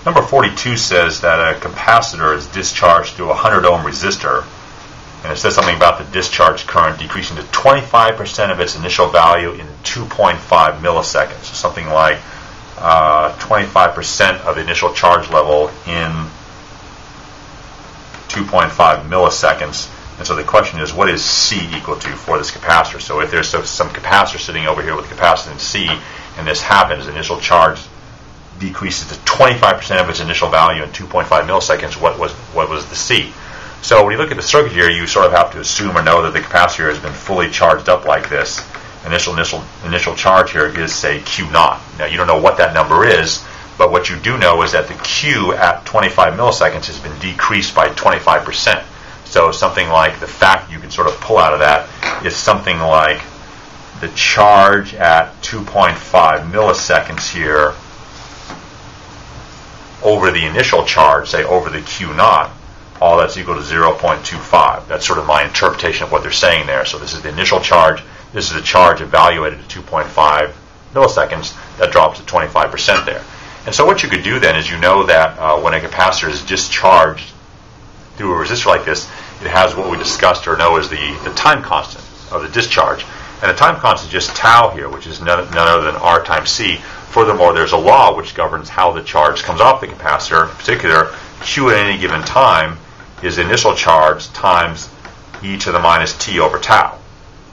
Number 42 says that a capacitor is discharged through a 100 ohm resistor, and it says something about the discharge current decreasing to 25% of its initial value in 2.5 milliseconds. So something like 25% of the initial charge level in 2.5 milliseconds. And so the question is, what is C equal to for this capacitor? So if there's some capacitor sitting over here with capacitance C, and this happens, initial charge decreases to 25% of its initial value in 2.5 milliseconds, what was the C? So when you look at the circuit here, you sort of have to assume or know that the capacitor has been fully charged up like this. Initial charge here is, say, Q naught. Now, you don't know what that number is, but what you do know is that the Q at 25 milliseconds has been decreased by 25%. So something like the fact you can sort of pull out of that is something like the charge at 2.5 milliseconds here over the initial charge, say over the Q naught, all that's equal to 0.25. That's sort of my interpretation of what they're saying there. So this is the initial charge. This is the charge evaluated at 2.5 milliseconds. That drops to 25% there. And so what you could do then is, you know that when a capacitor is discharged through a resistor like this, it has what we discussed or know as the time constant of the discharge. And the time constant is just tau here, which is none other than R times C. Furthermore, there's a law which governs how the charge comes off the capacitor. In particular, Q at any given time is initial charge times e to the minus t over tau.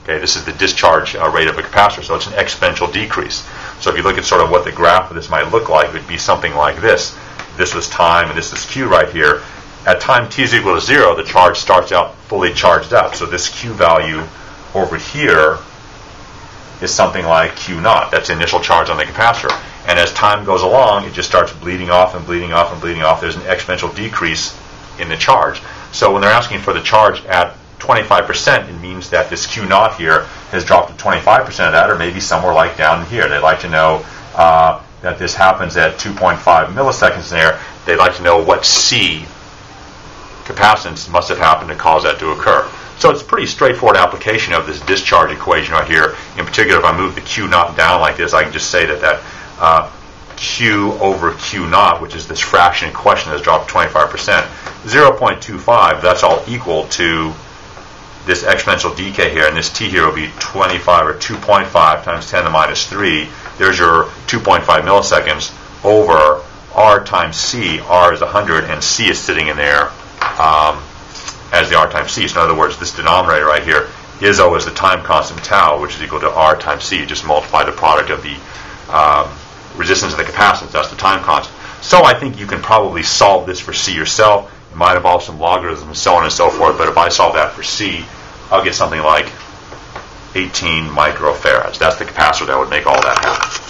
Okay, this is the discharge rate of a capacitor, so it's an exponential decrease. So if you look at sort of what the graph of this might look like, it would be something like this. This was time, and this is Q right here. At time t is equal to 0, the charge starts out fully charged up. So this Q value over here is something like Q naught. That's the initial charge on the capacitor. And as time goes along, it just starts bleeding off and bleeding off and bleeding off. There's an exponential decrease in the charge. So when they're asking for the charge at 25%, it means that this Q naught here has dropped to 25% of that, or maybe somewhere like down here. They'd like to know that this happens at 2.5 milliseconds there. They'd like to know what C capacitance must have happened to cause that to occur. So it's a pretty straightforward application of this discharge equation right here. In particular, if I move the Q naught down like this, I can just say that Q over Q naught, which is this fraction in question that's dropped 25%, 0.25, that's all equal to this exponential decay here, and this t here will be 25 or 2.5 times 10 to the minus 3. There's your 2.5 milliseconds over R times C. R is 100, and C is sitting in there as the R times C. So in other words, this denominator right here is always the time constant tau, which is equal to R times C. You just multiply the product of the resistance and the capacitance. That's the time constant. So I think you can probably solve this for C yourself. It might involve some logarithms and so on and so forth, but if I solve that for C, I'll get something like 18 microfarads. That's the capacitor that would make all that happen.